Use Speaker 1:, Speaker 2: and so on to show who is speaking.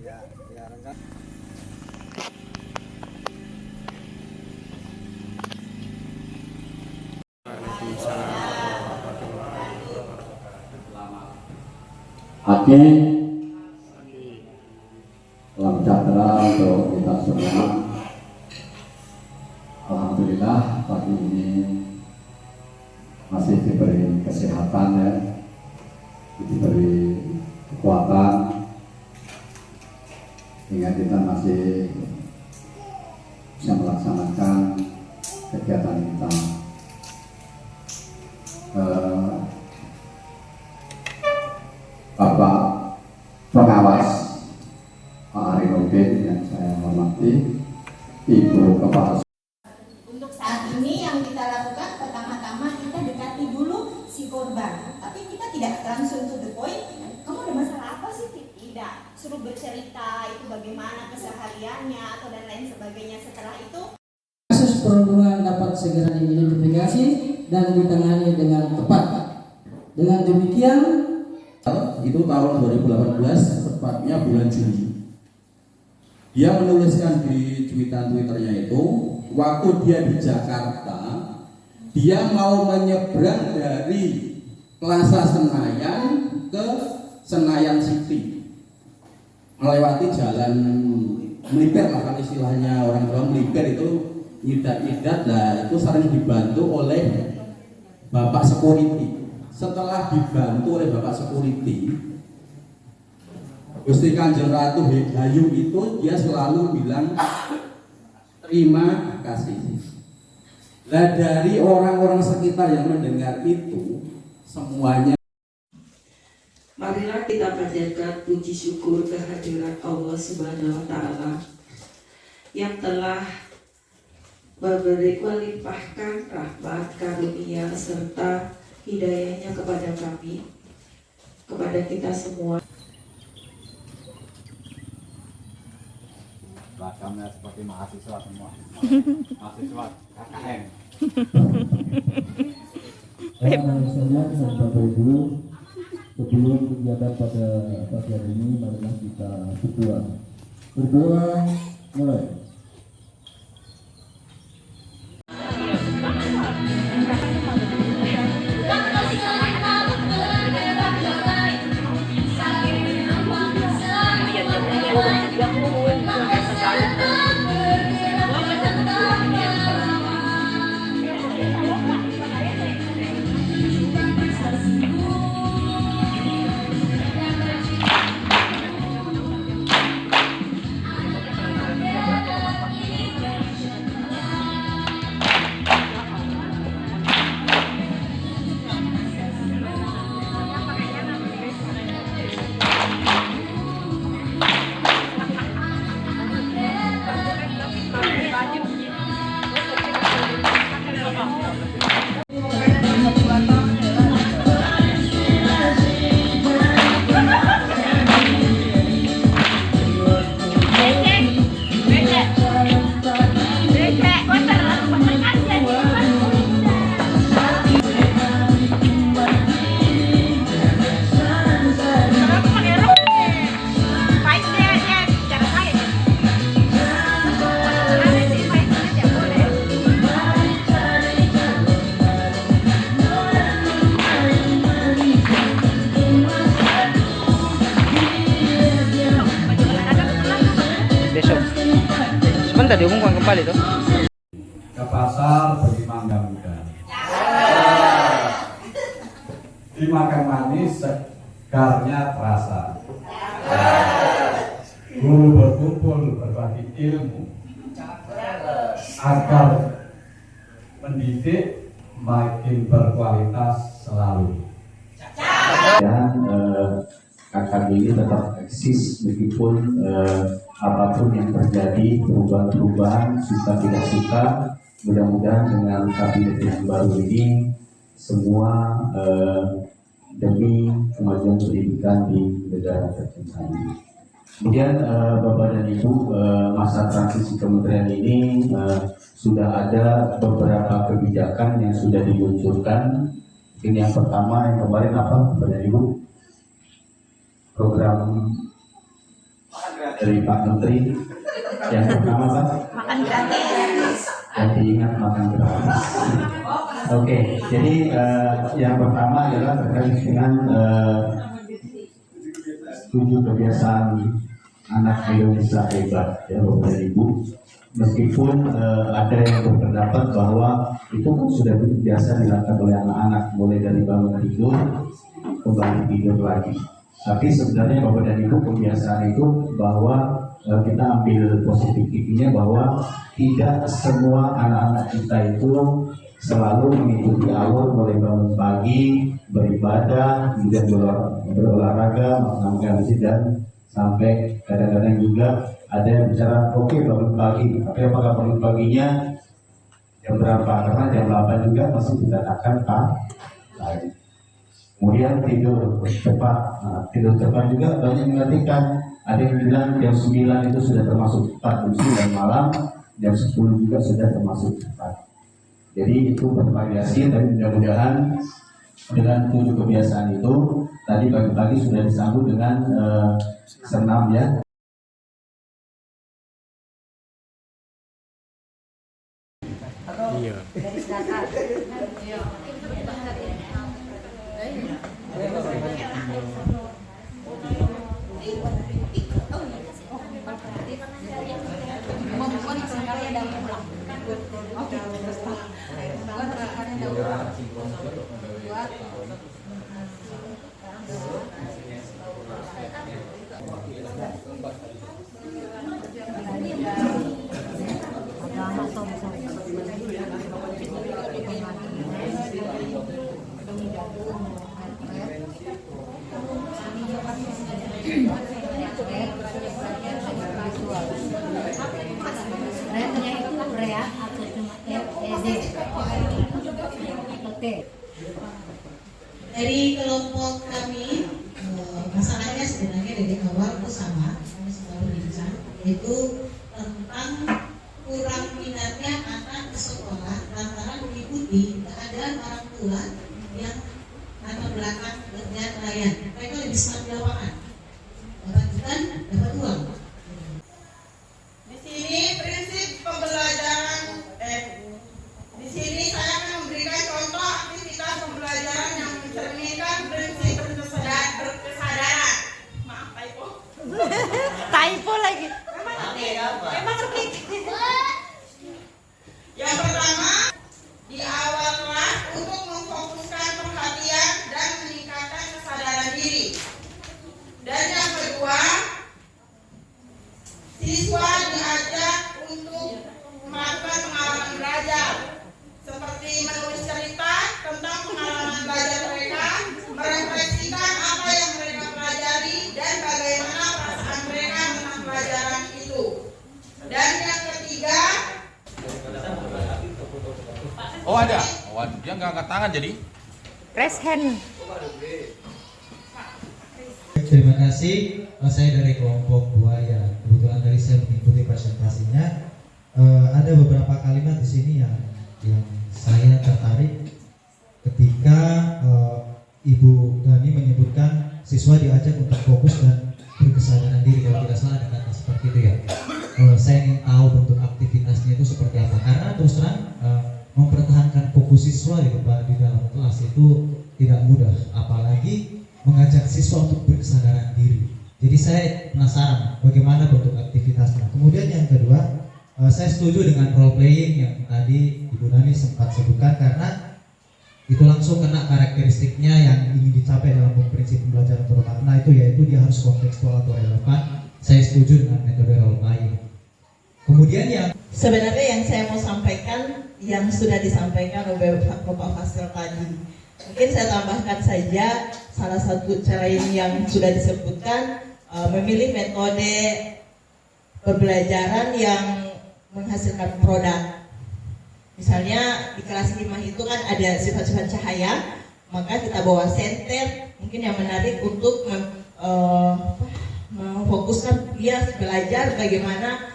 Speaker 1: Ya, ya rekan.
Speaker 2: Oke, salam sejahtera untuk kita semua. Alhamdulillah pagi ini masih diberi kesehatan ya, diberi kekuatan, sehingga kita masih bisa melaksanakan kegiatan kita. Bapak pengawas Pak Arinudin yang saya hormati, Ibu Kepala.
Speaker 3: Untuk saat ini yang kita lakukan pertama-tama kita dekati dulu si korban, tapi kita tidak langsung to the point. Kamu ada masalah apa sih? Tidak, suruh bercerita itu bagaimana kesehariannya atau dan lain sebagainya. Setelah itu
Speaker 4: kasus perundungan dapat segera diidentifikasi dan ditangani dengan tepat. Dengan demikian
Speaker 5: itu tahun 2018, tepatnya bulan Juli. Dia menuliskan di Twitternya itu, waktu dia di Jakarta, dia mau menyeberang dari Plaza Senayan ke Senayan City, melewati jalan melipir lah, kan istilahnya orang Jawa, melipir itu nyidat-nyidat. Nah itu sering dibantu oleh Bapak Security. Setelah dibantu oleh Bapak Security, Gusti Kanjeng Ratu Hayu itu dia selalu bilang terima kasih. Nah dari orang-orang sekitar yang mendengar itu semuanya,
Speaker 6: marilah kita panjatkan puji syukur kehadirat Allah Subhanahu wa Ta'ala yang telah melimpahkan rahmat, karunia serta hidayahnya kepada kami, kepada kita semua.
Speaker 1: Belakannya seperti mahasiswa semua. Mahasiswa KKN.
Speaker 7: Bapak Ibu, sebelum kegiatan pada pagi hari ini, marilah kita berdoa. Berdoa mulai.
Speaker 8: Sebentar diumumkan kembali tuh.
Speaker 2: Ke pasar beli mangga muda. Dimakan manis, segarnya terasa. Guru berkumpul berbagi ilmu agar mendidik makin berkualitas selalu. Dan akan ini tetap eksis meskipun apapun yang terjadi, perubahan-perubahan suka tidak suka. Mudah-mudahan dengan kabinet yang baru ini semua demi kemajuan pendidikan di negara tercinta ini. Kemudian Bapak dan Ibu, masa transisi kementerian ini sudah ada beberapa kebijakan yang sudah diluncurkan. Ini yang pertama, yang kemarin apa Bapak dan Ibu? Program makan gratis. dari Pak Menteri. Yang pertama Pak,
Speaker 3: Makan gratis.
Speaker 2: yang diingat makan gratis. Oke, jadi yang pertama adalah terkait dengan 7 kebiasaan anak Indonesia hebat, ya Bapak dan Ibu. Meskipun ada yang berpendapat bahwa itu kan sudah biasa dilakukan oleh anak-anak, mulai dari bangun tidur kembali tidur lagi. Tapi sebenarnya Bapak dan Ibu, kebiasaan itu bahwa kita ambil positifnya bahwa tidak semua anak-anak kita itu selalu mengikuti alur mulai bangun pagi, beribadah, kemudian berolahraga, melakukan musik, dan sampai kadang-kadang juga ada yang bicara oke, bangun pagi, tapi apakah bangun paginya jam berapa? Karena jam 8 juga masih dikatakan pagi. Kemudian tidur cepat. Nah, tidur cepat juga banyak mengartikan. Ada yang bilang jam 9 itu sudah termasuk cepat, jam 9 malam, jam 10 juga sudah termasuk cepat. Jadi itu bervariasi, tapi mudah-mudahan dengan 7 kebiasaan itu tadi pagi-pagi sudah disambut dengan senam ya.
Speaker 8: Dari kelompok kami, masalahnya sebenarnya dari awal itu sama, kami selalu bincang, yaitu tentang kurang minatnya anak ke sekolah lantaran mengikuti keadaan orang tua yang latar belakang kerja nelayan. Mereka lebih semangat di lapangan, dapat ikan, dapat uang. Di sini prinsip pembelajaran, di sini saya akan memberikan contoh aktivitas pembelajaran yang mencerminkan prinsip berkesadaran. Maaf, typo.
Speaker 3: Typo lagi. Memang sedikit.
Speaker 8: Yang pertama, di awal kelas untuk memfokuskan perhatian dan meningkatkan kesadaran diri. Dan yang kedua, siswa diajak untuk melakukan pengalaman belajar, seperti menulis cerita tentang pengalaman belajar mereka, merefleksikan apa yang mereka pelajari, dan bagaimana perasaan mereka tentang pelajaran itu. Dan yang ketiga,
Speaker 9: oh ada, waduh dia nggak angkat tangan jadi.
Speaker 3: Raise hand.
Speaker 10: Terima kasih. Saya dari kelompok buaya. Kebetulan tadi saya mengikuti presentasinya. Ada beberapa kalimat di sini yang saya tertarik ketika Ibu Dani menyebutkan siswa diajak untuk fokus dan berkesadaran diri. Kalau tidak salah ada kata seperti itu ya. Saya ingin tahu bentuk aktivitasnya itu seperti apa. Karena terus terang mempertahankan fokus siswa di dalam kelas itu tidak mudah, apalagi mengajak siswa untuk berkesadaran diri. Jadi saya penasaran bagaimana bentuk aktivitasnya. Kemudian yang kedua, saya setuju dengan role playing yang tadi Ibu Nani sempat sebutkan, karena itu langsung kena karakteristiknya yang ingin dicapai dalam prinsip pembelajaran bermakna itu, yaitu dia harus kontekstual atau relevan. Saya setuju dengan metode role playing. Kemudian yang
Speaker 8: sebenarnya yang saya mau sampaikan yang sudah disampaikan oleh Bapak Fasil tadi. Mungkin saya tambahkan saja salah satu cara ini yang sudah disebutkan, memilih metode pembelajaran yang menghasilkan produk. Misalnya di kelas 5 itu kan ada sifat-sifat cahaya, maka kita bawa senter mungkin yang menarik untuk memfokuskan dia belajar bagaimana